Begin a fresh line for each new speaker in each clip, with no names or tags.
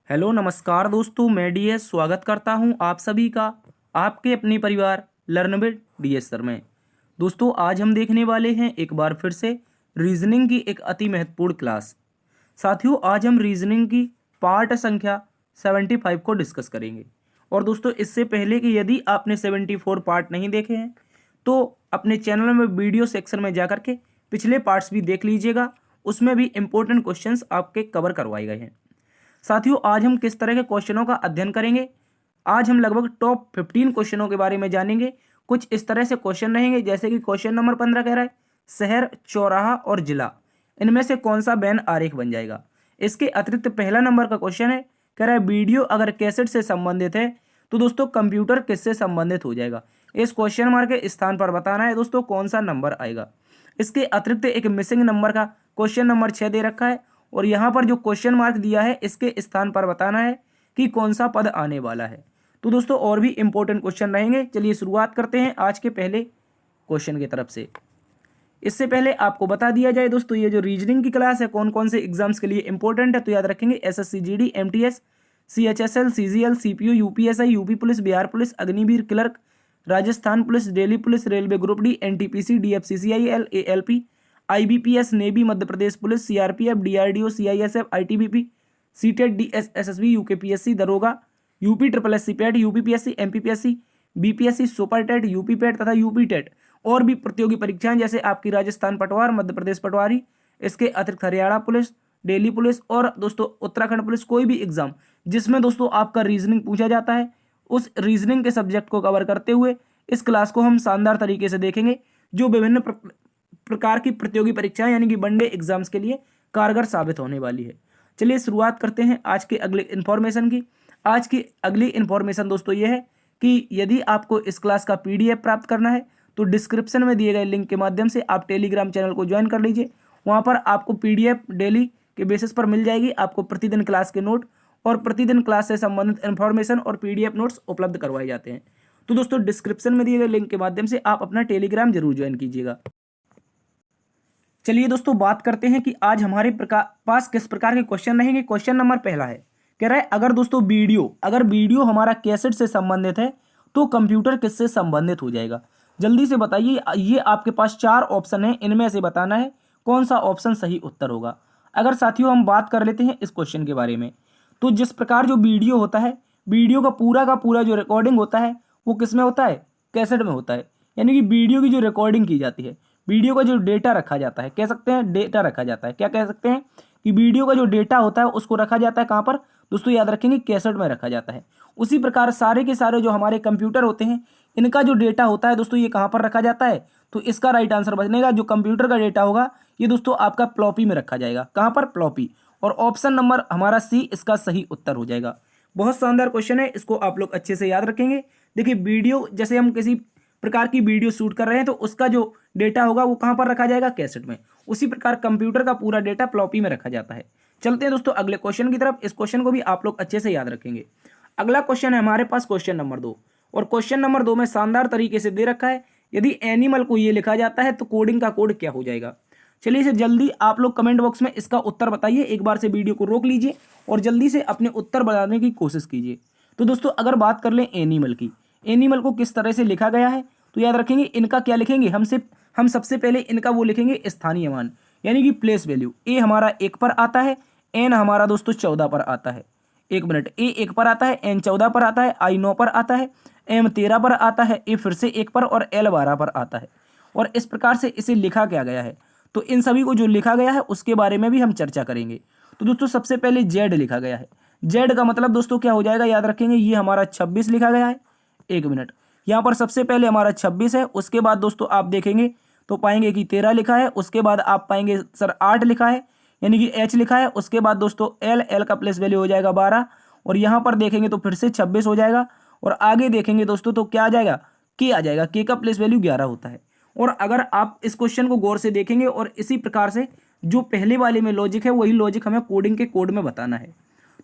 Hello नमस्कार दोस्तों, मैं डीएस स्वागत करता हूं आप सभी का आपके अपने परिवार लर्न विद डीएस सर में। दोस्तों, आज हम देखने वाले हैं एक बार फिर से रीजनिंग की एक अति महत्वपूर्ण क्लास। साथियों, आज हम रीजनिंग की पार्ट संख्या 75 को डिस्कस करेंगे। और दोस्तों, इससे पहले कि यदि आपने 74 पार्ट नहीं देखे हैं तो अपने चैनल में वीडियो सेक्शन में जाकर के पिछले पार्ट्स भी देख लीजिएगा, उसमें भी इंपॉर्टेंट क्वेश्चंस आपके कवर करवाए गए हैं। साथियों, आज हम किस तरह के क्वेश्चनों का अध्ययन करेंगे। आज हम लगभग टॉप 15 क्वेश्चनों के बारे में जानेंगे। कुछ इस तरह से क्वेश्चन रहेंगे, जैसे कि क्वेश्चन नंबर 15 कह रहा है शहर, चौराहा और जिला, इनमें से कौन सा वेन आरेख बन जाएगा। इसके अतिरिक्त पहला नंबर का क्वेश्चन है, कह रहा है वीडियो अगर कैसेट से संबंधित है तो दोस्तों कंप्यूटर किससे संबंधित हो जाएगा। इस क्वेश्चन मार्क के स्थान पर बताना है दोस्तों कौन सा नंबर आएगा। इसके अतिरिक्त एक मिसिंग नंबर का क्वेश्चन नंबर 6 दे रखा है, और यहाँ पर जो क्वेश्चन मार्क दिया है इसके स्थान पर बताना है कि कौन सा पद आने वाला है। तो दोस्तों, और भी इंपॉर्टेंट क्वेश्चन रहेंगे। चलिए शुरुआत करते हैं आज के पहले क्वेश्चन की तरफ से। इससे पहले आपको बता दिया जाए दोस्तों, ये जो रीजनिंग की क्लास है कौन कौन से एग्जाम्स के लिए इंपॉर्टेंट है, तो याद रखेंगे SSC GD, MTS, CHSL, CGL, CPU, UPSI, UP police, Bihar police, Agniveer clerk, Rajasthan police, Delhi police, railway group D, NTPC, DFCCIL, ALP, IBPS, navy, Madhya Pradesh police, CRPF, DRDO, CISF, ITBP, CTET, DSSSB, UKPSC, दरोगा, UP triple SC PET, UPPSC, MPPSC, BPSC, super TET, UP PET तथा UP TET और भी प्रतियोगी परीक्षाएं जैसे आपकी राजस्थान पटवार, मध्य प्रदेश पटवारी, इसके अतिरिक्त हरियाणा पुलिस, दिल्ली पुलिस और दोस्तों उत्तराखंड पुलिस, कोई भी एग्जाम जिसमें दोस्तों आपका रीजनिंग पूछा जाता है, उस रीजनिंग के सब्जेक्ट को कवर करते हुए इस क्लास को हम शानदार तरीके से देखेंगे, जो विभिन्न प्रकार की प्रतियोगी परीक्षाएं यानी कि वनडे एग्जाम्स के लिए कारगर साबित होने वाली है। चलिए शुरुआत करते हैं आज के अगले इन्फॉर्मेशन की। आज की अगली इन्फॉर्मेशन दोस्तों ये है कि यदि आपको इस क्लास का पीडीएफ प्राप्त करना है तो डिस्क्रिप्शन में दिए गए लिंक के माध्यम से आप टेलीग्राम चैनल को ज्वाइन कर लीजिए। वहाँ पर आपको पीडीएफ डेली के बेसिस पर मिल जाएगी। आपको प्रतिदिन क्लास के नोट और प्रतिदिन क्लास से संबंधित इन्फॉर्मेशन और पीडीएफ नोट्स उपलब्ध करवाए जाते हैं। तो दोस्तों, डिस्क्रिप्शन में दिए गए लिंक के माध्यम से आप अपना टेलीग्राम जरूर ज्वाइन कीजिएगा। चलिए दोस्तों, बात करते हैं कि आज हमारे पास किस प्रकार के क्वेश्चन रहेंगे। क्वेश्चन नंबर पहला है, कह रहा है अगर दोस्तों वीडियो हमारा कैसेट से संबंधित है तो कंप्यूटर किससे संबंधित हो जाएगा। जल्दी से बताइए, ये आपके पास 4 ऑप्शन है, इनमें से बताना है कौन सा ऑप्शन सही उत्तर होगा। अगर साथियों हम बात कर लेते हैं इस क्वेश्चन के बारे में, तो जिस प्रकार जो वीडियो होता है, वीडियो का पूरा जो रिकॉर्डिंग होता है वो किस में होता है, कैसेट में होता है। यानी कि वीडियो की जो रिकॉर्डिंग की जाती है, वीडियो का जो डेटा रखा जाता है, कह सकते हैं डेटा रखा जाता है, क्या कह सकते हैं कि वीडियो का जो डेटा होता है उसको रखा जाता है कहाँ पर दोस्तों, याद रखेंगे कैसेट में रखा जाता है। उसी प्रकार सारे के सारे जो हमारे कंप्यूटर होते हैं, इनका जो डेटा होता है दोस्तों ये कहाँ पर रखा जाता है, तो इसका राइट आंसर बनेगा जो कंप्यूटर का डेटा होगा ये दोस्तों आपका फ्लॉपी में रखा जाएगा। कहाँ पर, फ्लॉपी। और ऑप्शन नंबर हमारा सी इसका सही उत्तर हो जाएगा। बहुत शानदार क्वेश्चन है, इसको आप लोग अच्छे से याद रखेंगे। देखिए, वीडियो जैसे हम किसी प्रकार की वीडियो शूट कर रहे हैं तो उसका जो डेटा होगा वो कहाँ पर रखा जाएगा, कैसेट में। उसी प्रकार कंप्यूटर का पूरा डेटा फ्लॉपी में रखा जाता है। चलते हैं दोस्तों अगले क्वेश्चन की तरफ। इस क्वेश्चन को भी आप लोग अच्छे से याद रखेंगे। अगला क्वेश्चन है हमारे पास क्वेश्चन नंबर 2, और क्वेश्चन नंबर 2 में शानदार तरीके से दे रखा है, यदि एनिमल को ये लिखा जाता है तो कोडिंग का कोड क्या हो जाएगा। चलिए इसे जल्दी आप लोग कमेंट बॉक्स में इसका उत्तर बताइए। एक बार से वीडियो को रोक लीजिए और जल्दी से अपने उत्तर बताने की कोशिश कीजिए। तो दोस्तों, अगर बात कर लें एनिमल की, एनिमल को किस तरह से लिखा गया है, तो याद रखेंगे इनका क्या लिखेंगे, हम सबसे पहले इनका वो लिखेंगे स्थानीय मान, यानी कि प्लेस वैल्यू। ए हमारा 1 पर आता है, एन हमारा दोस्तों 14 पर आता है। एक मिनट, ए 1 पर आता है, एन 14 पर आता है, आई 9 पर आता है, एम 13 पर आता है, ए फिर से 1 पर और एल 12 पर आता है। और इस प्रकार से इसे लिखा क्या गया है, तो इन सभी को जो लिखा गया है उसके बारे में भी हम चर्चा करेंगे। तो दोस्तों सबसे पहले जेड लिखा गया है। जेड का मतलब दोस्तों क्या हो जाएगा, याद रखेंगे ये हमारा 26 लिखा गया है। एक मिनट, यहाँ पर सबसे पहले हमारा 26 है, उसके बाद दोस्तों आप देखेंगे तो पाएंगे कि 13 लिखा है, उसके बाद आप पाएंगे सर 8 लिखा है, यानी कि एच लिखा है। उसके बाद दोस्तों एल का प्लेस वैल्यू हो जाएगा 12, और यहाँ पर देखेंगे तो फिर से 26 हो जाएगा, और आगे देखेंगे दोस्तों तो क्या आ जाएगा, के आ जाएगा। के का प्लेस वैल्यू 11 होता है। और अगर आप इस क्वेश्चन को गौर से देखेंगे और इसी प्रकार से जो पहले वाले में लॉजिक है वही लॉजिक हमें कोडिंग के कोड में बताना है।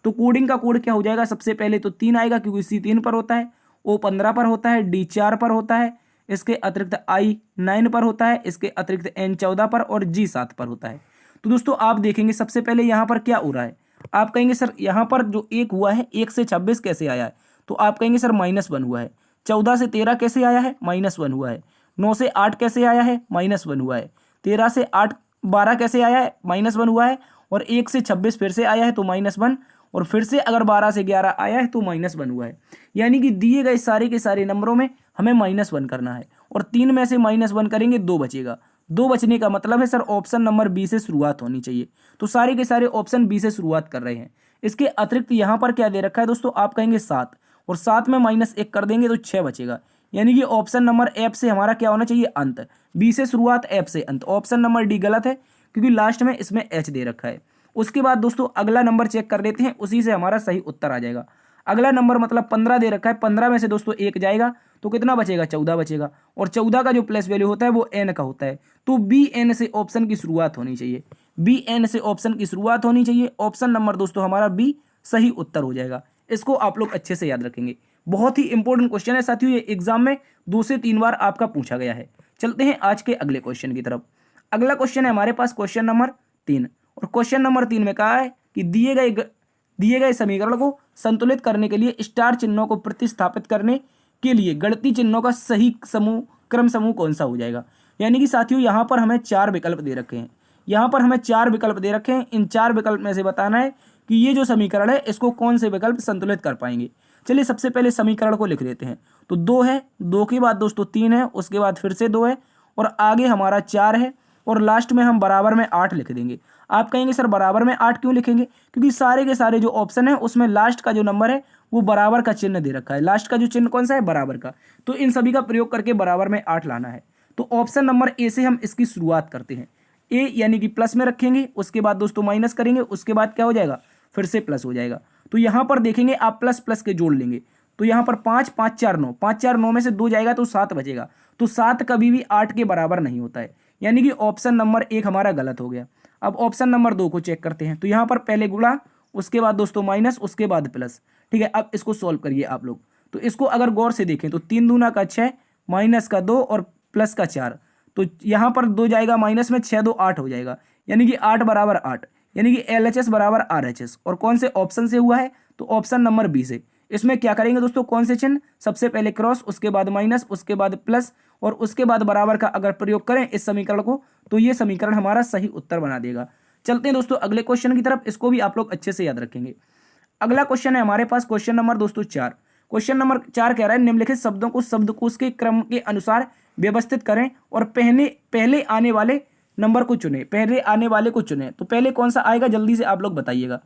तो कोडिंग का कोड क्या हो जाएगा, सबसे पहले तो 3 आएगा क्योंकि सी 3 पर होता है, ओ 15 पर होता है, डी 4 पर होता है, इसके अतिरिक्त आई 9 पर होता है, इसके अतिरिक्त एन 14 पर और जी 7 पर होता है। तो दोस्तों आप देखेंगे सबसे पहले यहाँ पर क्या हो रहा है, आप कहेंगे सर यहाँ पर जो 1 हुआ है 1 से 26 कैसे आया है, तो आप कहेंगे सर -1 हुआ है। 14 से 13 कैसे आया है, -1 हुआ है। 9 से 8 कैसे आया है, -1 हुआ है। 13 से 8 12 कैसे आया है, -1 हुआ है। और 1 से 26 फिर से आया है तो -1, और फिर से अगर 12 से 11 आया है तो -1 हुआ है। यानी कि दिए गए सारे के सारे नंबरों में हमें -1 करना है, और 3 में से -1 करेंगे 2 बचेगा। 2 बचने का मतलब है सर ऑप्शन नंबर बी से शुरुआत होनी चाहिए। तो सारे के सारे ऑप्शन बी से शुरुआत कर रहे हैं। इसके अतिरिक्त यहाँ पर क्या दे रखा है दोस्तों, आप कहेंगे 7, और 7 में -1 कर देंगे तो 6 बचेगा। यानी कि ऑप्शन नंबर एफ से हमारा क्या होना चाहिए, अंत। बी से शुरुआत, एफ से अंत। ऑप्शन नंबर डी गलत है क्योंकि लास्ट में इसमें एच दे रखा है। उसके बाद दोस्तों अगला नंबर चेक कर लेते हैं, उसी से हमारा सही उत्तर आ जाएगा। अगला नंबर मतलब 15 दे रखा है, 15 में से दोस्तों 1 जाएगा तो कितना बचेगा, 14 बचेगा। और 14 का जो प्लस वैल्यू होता है वो एन का होता है। तो बी एन से ऑप्शन की शुरुआत होनी चाहिए, बी एन से ऑप्शन की शुरुआत होनी चाहिए। ऑप्शन नंबर दोस्तों हमारा बी सही उत्तर हो जाएगा। इसको आप लोग अच्छे से याद रखेंगे, बहुत ही इंपॉर्टेंट क्वेश्चन है साथियों, ये एग्जाम में 2 से 3 बार आपका पूछा गया है। चलते हैं आज के अगले क्वेश्चन की तरफ। अगला क्वेश्चन है हमारे पास क्वेश्चन नंबर 3, और क्वेश्चन नंबर 3 में कहा है कि दिए गए समीकरण को संतुलित करने के लिए स्टार चिन्हों को प्रतिस्थापित करने के लिए गणितीय चिन्हों का सही क्रम समूह कौन सा हो जाएगा। यानी कि साथियों यहाँ पर हमें 4 विकल्प दे रखे हैं, यहाँ पर हमें 4 विकल्प दे रखे हैं। इन 4 विकल्प में से बताना है कि ये जो समीकरण है इसको कौन से विकल्प संतुलित कर पाएंगे। चलिए सबसे पहले समीकरण को लिख लेते हैं। तो 2 है, 2 के बाद दोस्तों 3 है, उसके बाद फिर से 2 है, और आगे हमारा 4 है, और लास्ट में हम बराबर में 8 लिख देंगे। आप कहेंगे सर बराबर में 8 क्यों लिखेंगे, क्योंकि सारे के सारे जो ऑप्शन है उसमें लास्ट का जो नंबर है वो बराबर का चिन्ह दे रखा है। लास्ट का जो चिन्ह कौन सा है, बराबर का। तो इन सभी का प्रयोग करके बराबर में 8 लाना है। तो ऑप्शन नंबर ए से हम इसकी शुरुआत करते हैं। ए यानी कि प्लस में रखेंगे, उसके बाद दोस्तों माइनस करेंगे, उसके बाद क्या हो जाएगा, फिर से प्लस हो जाएगा। तो यहाँ पर देखेंगे आप प्लस प्लस के जोड़ लेंगे। तो यहाँ पर 5 5 4 9, 5 4 9 में से 2 जाएगा तो 7 बचेगा। तो 7 कभी भी 8 के बराबर नहीं होता है, यानी कि ऑप्शन नंबर 1 हमारा गलत हो गया। अब ऑप्शन नंबर 2 को चेक करते हैं। तो यहाँ पर पहले गुणा, उसके बाद दोस्तों माइनस, उसके बाद प्लस। ठीक है, अब इसको सॉल्व करिए आप लोग। तो इसको अगर गौर से देखें तो 3 दूना का 6, माइनस का 2 और प्लस का 4। तो यहाँ पर 2 जाएगा माइनस में, 6 2 8 हो जाएगा, यानी कि 8 बराबर 8, यानी कि LHS बराबर RHS। और कौन से ऑप्शन से हुआ है, तो ऑप्शन नंबर बी से। इसमें क्या करेंगे दोस्तों, कौन से चिन्ह, सबसे पहले क्रॉस, उसके बाद माइनस, उसके बाद प्लस, और उसके बाद बराबर का अगर प्रयोग करें इस समीकरण को तो ये समीकरण हमारा सही उत्तर बना देगा। चलते हैं दोस्तों अगले क्वेश्चन की तरफ, इसको भी आप लोग अच्छे से याद रखेंगे। अगला क्वेश्चन है हमारे पास क्वेश्चन नंबर दोस्तों 4। क्वेश्चन नंबर 4 कह रहा है निम्नलिखित शब्दों को शब्दकोश के क्रम के अनुसार व्यवस्थित करें और पहले आने वाले नंबर को चुने, पहले आने वाले को चुने। तो पहले कौन सा आएगा, जल्दी से आप लोग बताइएगा।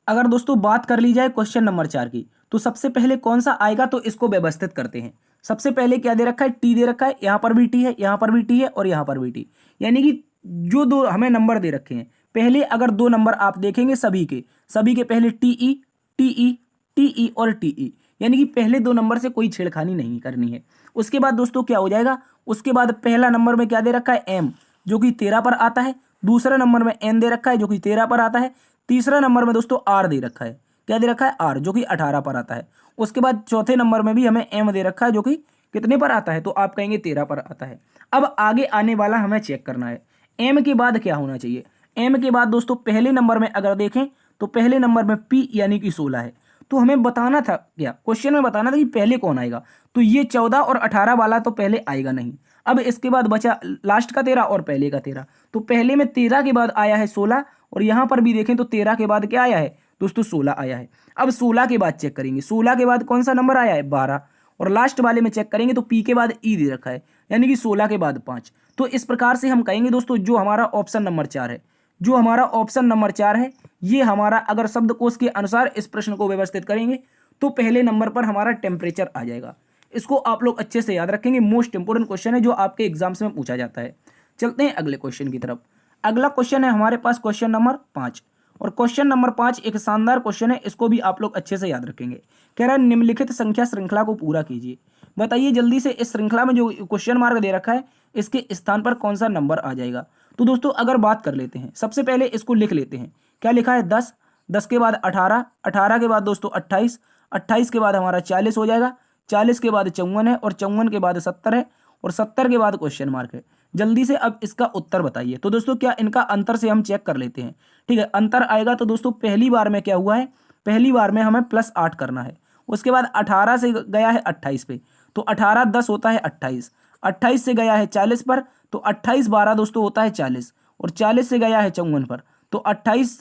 अगर दोस्तों बात कर ली जाए क्वेश्चन नंबर 4 की, तो सबसे पहले कौन सा आएगा, तो इसको व्यवस्थित करते हैं। सबसे पहले क्या दे रखा है, टी दे रखा है, यहाँ पर भी टी है, यहाँ पर भी टी है, और यहाँ पर भी टी। यानी कि जो 2 हमें नंबर दे रखे हैं, पहले अगर 2 नंबर आप देखेंगे सभी के पहले टीई टीई टीई और टीई, यानी कि पहले 2 नंबर से कोई छेड़खानी नहीं करनी है। उसके बाद दोस्तों क्या हो जाएगा, उसके बाद पहला नंबर में क्या दे रखा है, एम, जो कि 13 पर आता है। दूसरा नंबर में एन दे रखा है, जो कि 13 पर आता है। तीसरा नंबर में दोस्तों आर दे रखा है, क्या दे रखा है, आर, जो कि 18 पर आता है। उसके बाद चौथे नंबर में भी हमें एम दे रखा है, जो कि कितने पर आता है, तो आप कहेंगे 13 पर आता है। अब आगे आने वाला हमें चेक करना है, एम के बाद क्या होना चाहिए। एम के बाद दोस्तों पहले नंबर में अगर देखें तो पहले नंबर में पी यानी कि 16 है। तो हमें बताना था क्या, क्वेश्चन में बताना था कि पहले कौन आएगा। तो ये 14 और 18 वाला तो पहले आएगा नहीं। अब इसके बाद बचा लास्ट का 13 और पहले का 13। तो पहले में 13 के बाद आया है 16, और यहाँ पर भी देखें तो 13 के बाद क्या आया है दोस्तों, 16 आया है। अब 16 के बाद चेक करेंगे, 16 के बाद कौन सा नंबर आया है, 12। और लास्ट वाले में चेक करेंगे तो पी के बाद ई दे रखा है, यानी कि 16 के बाद 5। तो इस प्रकार से हम कहेंगे दोस्तों जो हमारा ऑप्शन नंबर 4 है, जो हमारा ऑप्शन नंबर 4 है, ये हमारा अगर शब्दकोश के अनुसार इस प्रश्न को व्यवस्थित करेंगे तो पहले नंबर पर हमारा टेम्परेचर आ जाएगा। इसको आप लोग अच्छे से याद रखेंगे, मोस्ट इंपोर्टेंट क्वेश्चन है जो आपके एग्जाम्स में पूछा जाता है। चलते हैं अगले क्वेश्चन की तरफ। अगला क्वेश्चन है हमारे पास क्वेश्चन नंबर 5, और क्वेश्चन नंबर 5 एक शानदार क्वेश्चन है, इसको भी आप लोग अच्छे से याद रखेंगे। कह रहा है निम्नलिखित संख्या श्रृंखला को पूरा कीजिए। बताइए जल्दी से, इस श्रृंखला में जो क्वेश्चन मार्क दे रखा है इसके स्थान पर कौन सा नंबर आ जाएगा। तो दोस्तों अगर बात कर लेते हैं, सबसे पहले इसको लिख लेते हैं। क्या लिखा है, 10, 10 के बाद 18, 18 के बाद दोस्तों 28, 28 के बाद हमारा 40 हो जाएगा, 40 के बाद 54 है, और 54 के बाद 70 है, और 70 के बाद क्वेश्चन मार्क है। जल्दी से अब इसका उत्तर बताइए। तो दोस्तों क्या इनका अंतर से हम चेक कर लेते हैं। ठीक है, अंतर आएगा तो दोस्तों पहली बार में क्या हुआ है, पहली बार में हमें +8 करना है। उसके बाद 18 से गया है 28 पे, तो 18 10 होता है 28, 28 से गया है 40 पर, तो 28 12 दोस्तों होता है 40, और 40 से गया है 54 पर, तो 28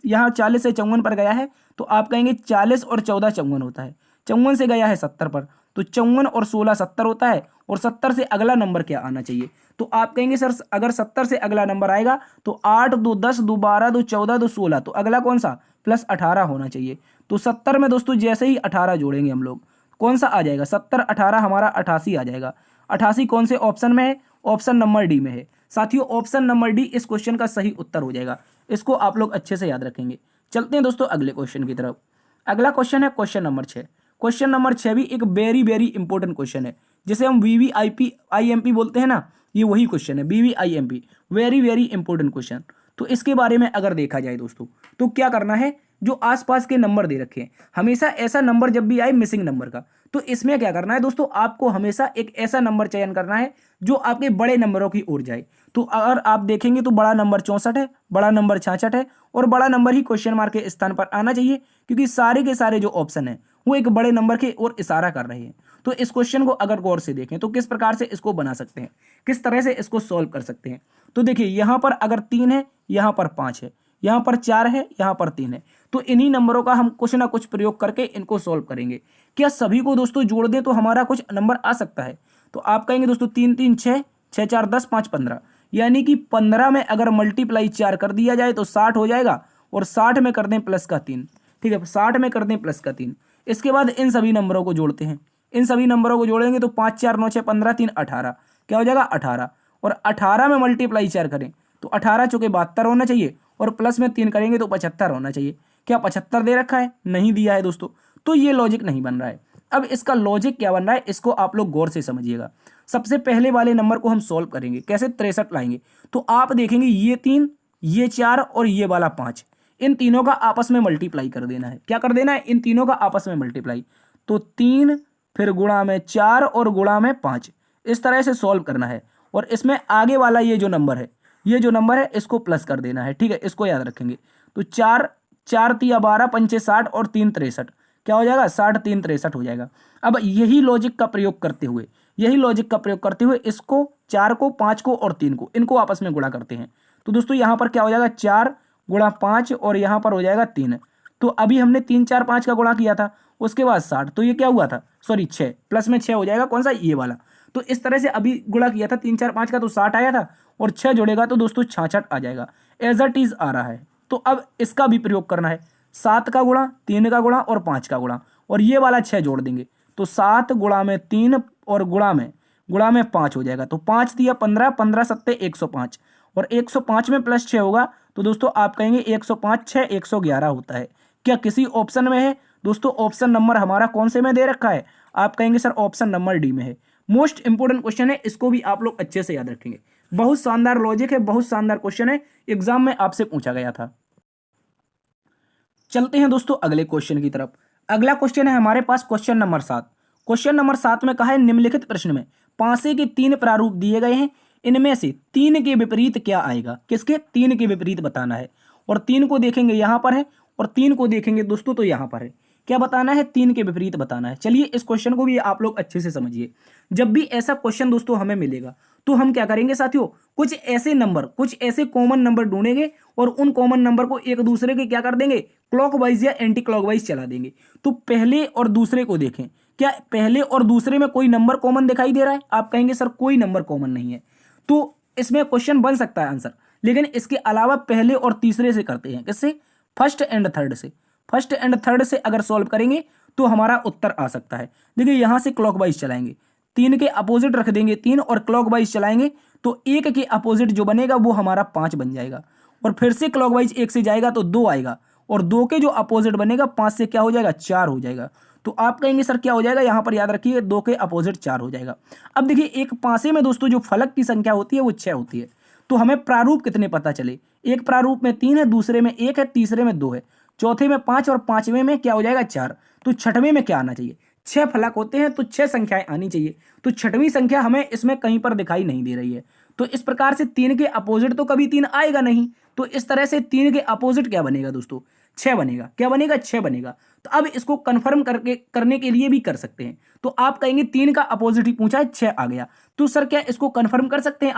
यहाँ 40 से 54 पर गया है, तो आप कहेंगे 40 और 14 54 होता है। 54 से गया है 70 पर, तो 54 और 16 70 होता है, और 70 से अगला नंबर क्या आना चाहिए। तो आप कहेंगे सर अगर 70 से अगला नंबर आएगा तो 8 2 10 2 12 2 14 2 16, तो अगला कौन सा, +18 होना चाहिए। तो 70 में दोस्तों जैसे ही 18 जोड़ेंगे हम लोग, कौन सा आ जाएगा, 70 18 हमारा 88 आ जाएगा। 88 कौन से ऑप्शन में है, ऑप्शन नंबर डी में है। साथियों ऑप्शन नंबर डी इस क्वेश्चन का सही उत्तर हो जाएगा। इसको आप लोग अच्छे से याद रखेंगे। चलते हैं दोस्तों अगले क्वेश्चन की तरफ। अगला क्वेश्चन है क्वेश्चन नंबर 6। क्वेश्चन नंबर 6 भी एक वेरी वेरी इंपॉर्टेंट क्वेश्चन है, जिसे हम VVIP बोलते हैं ना, ये वही क्वेश्चन है, VVIP, very very important question. तो इसके बारे में अगर देखा जाए दोस्तों, तो क्या करना है, जो आसपास के नंबर दे रखे हैं, हमेशा ऐसा नंबर जब भी आए मिसिंग नंबर का, तो इसमें क्या करना है दोस्तों, आपको हमेशा एक ऐसा नंबर चयन करना है जो आपके बड़े नंबरों की ओर जाए। तो अगर आप देखेंगे तो बड़ा नंबर 64 है, बड़ा नंबर 66 है, और बड़ा नंबर ही क्वेश्चन मार्क के स्थान पर आना चाहिए, क्योंकि सारे के सारे जो ऑप्शन है वो एक बड़े नंबर की ओर इशारा कर रहे हैं। तो इस क्वेश्चन को अगर गौर से देखें तो किस प्रकार से इसको बना सकते हैं, किस तरह से इसको सॉल्व कर सकते हैं। तो देखिए यहाँ पर अगर 3 है, यहाँ पर 5 है, यहाँ पर 4 है, यहाँ पर 3 है, तो इन्हीं नंबरों का हम कुछ ना कुछ प्रयोग करके इनको सॉल्व करेंगे। क्या सभी को दोस्तों जोड़ दें तो हमारा कुछ नंबर आ सकता है। तो आप कहेंगे दोस्तों 3 3 6, 6 4 10, 5 15, यानी कि 15 में अगर मल्टीप्लाई 4 कर दिया जाए तो 60 हो जाएगा, और 60 में कर दें प्लस का 3। ठीक है, 60 में कर दें प्लस का 3। इसके बाद इन सभी नंबरों को जोड़ते हैं, इन सभी नंबरों को जोड़ेंगे तो 5 4 9 6 15 3 18, क्या हो जाएगा 18, और 18 में मल्टीप्लाई 4 करें तो 18 चौके 72 होना चाहिए, और प्लस में 3 करेंगे तो 75 होना चाहिए। क्या 75 दे रखा है, नहीं दिया है दोस्तों, तो ये लॉजिक नहीं बन रहा है। अब इसका लॉजिक क्या बन रहा है, इसको आप लोग गौर से समझिएगा। सबसे पहले वाले नंबर को हम सॉल्व करेंगे, कैसे, 63 लाएंगे। तो आप देखेंगे ये 3, ये 4 और ये वाला 5, इन तीनों का आपस में मल्टीप्लाई कर देना है। क्या कर देना है, इन तीनों का आपस में मल्टीप्लाई। तो 3 फिर गुणा में 4 और गुणा में 5, इस तरह से सॉल्व करना है। और इसमें आगे वाला ये जो नंबर है, ये जो नंबर है इसको प्लस कर देना है। ठीक है, इसको याद रखेंगे। तो 4 4 3 12 5 60 और 3 63, क्या हो जाएगा 60 3 63 हो जाएगा। अब यही लॉजिक का प्रयोग करते हुए, यही लॉजिक का प्रयोग करते हुए इसको 4 को 5 को और 3 को, इनको आपस में गुणा करते हैं। तो दोस्तों यहाँ पर क्या हो जाएगा 4 गुणा 5 और यहाँ पर हो जाएगा 3। तो अभी हमने 3 4 5 का गुणा किया था, उसके बाद 60, तो ये क्या हुआ था, सॉरी 6, प्लस में 6 हो जाएगा, कौन सा, ये वाला। तो इस तरह से अभी गुणा किया था 3 4 5 का, तो 60 आया था, और 6 जोड़ेगा तो दोस्तों 66 आ जाएगा, एज इट इज आ रहा है। तो अब इसका भी प्रयोग करना है, 7 का गुणा, 3 का गुणा और 5 का गुणा, और ये वाला 6 जोड़ देंगे तो 7 गुणा में 3 और गुणा में 5 हो जाएगा। तो 5 दिया 15, 15 सत्ते 105, और 105 में प्लस 6 होगा तो दोस्तों आप कहेंगे 105 6 111 होता है। क्या किसी ऑप्शन में है दोस्तों, ऑप्शन नंबर हमारा कौन से में दे रखा है, आप कहेंगे सर ऑप्शन नंबर डी में है। मोस्ट इंपोर्टेंट क्वेश्चन है, इसको भी आप लोग अच्छे से याद रखेंगे। बहुत शानदार लॉजिक है, बहुत शानदार क्वेश्चन है, एग्जाम में आपसे पूछा गया था। चलते हैं दोस्तों अगले क्वेश्चन की तरफ। अगला क्वेश्चन है हमारे पास क्वेश्चन नंबर 7। क्वेश्चन नंबर 7 में कहा है निम्नलिखित प्रश्न में पासे के 3 प्रारूप दिए गए हैं, इनमें से 3 के विपरीत क्या आएगा। किसके, 3 के विपरीत बताना है। और 3 को देखेंगे यहाँ पर है, और 3 को देखेंगे दोस्तों तो यहाँ पर है। क्या बताना है, 3 के विपरीत बताना है। चलिए इस क्वेश्चन को भी आप लोग अच्छे से समझिए। जब भी ऐसा क्वेश्चन दोस्तों हमें मिलेगा तो हम क्या करेंगे साथियों, कुछ ऐसे नंबर, कुछ ऐसे कॉमन नंबर ढूंढेंगे, और उन कॉमन नंबर को एक दूसरे के क्या कर देंगे, क्लॉकवाइज या एंटी क्लॉकवाइज चला देंगे। तो पहले और दूसरे को देखें, क्या पहले और दूसरे में कोई नंबर कॉमन दिखाई दे रहा है, आप कहेंगे सर कोई नंबर कॉमन नहीं है। तो इसमें क्वेश्चन बन सकता है आंसर, लेकिन इसके अलावा पहले और तीसरे से करते हैं। किससे, फर्स्ट एंड थर्ड से। फर्स्ट एंड थर्ड से अगर सॉल्व करेंगे तो हमारा उत्तर आ सकता है। देखिए यहां से क्लॉकवाइज चलाएंगे, 3 के अपोजिट रख देंगे 3, और क्लॉकवाइज चलाएंगे तो 1 के अपोजिट जो बनेगा वो हमारा 5 बन जाएगा। और फिर से क्लॉकवाइज 1 से जाएगा तो 2 आएगा, और 2 के जो अपोजिट बनेगा 5 से क्या हो जाएगा, 4 हो जाएगा। तो आप कहेंगे सर क्या हो जाएगा, यहां पर याद रखिए 2 के अपोजिट 4 हो जाएगा। अब देखिए एक पासे में दोस्तों जो फलक की संख्या होती है वो 6 होती है। तो हमें प्रारूप कितने पता चले, एक प्रारूप में 3 है, दूसरे में 1 है, तीसरे में 2 है, चौथे में 5 और पांचवें में क्या हो जाएगा 4। तो छठवें में क्या आना चाहिए, 6 फलक होते हैं तो 6 संख्याएं आनी चाहिए। तो छठवीं संख्या हमें इसमें कहीं पर दिखाई नहीं दे रही है। तो इस प्रकार से 3 के अपोजिट तो कभी 3 आएगा नहीं, तो इस तरह से 3 के अपोजिट क्या बनेगा दोस्तों, 6 बनेगा। क्या बनेगा, 6 बनेगा। तो अब इसको कंफर्म करने के लिए भी कर सकते हैं। तो आप कहेंगे 3 का अपोजिट ही पूछा है, 6 आ गया, तो सर क्या इसको कंफर्म कर सकते हैं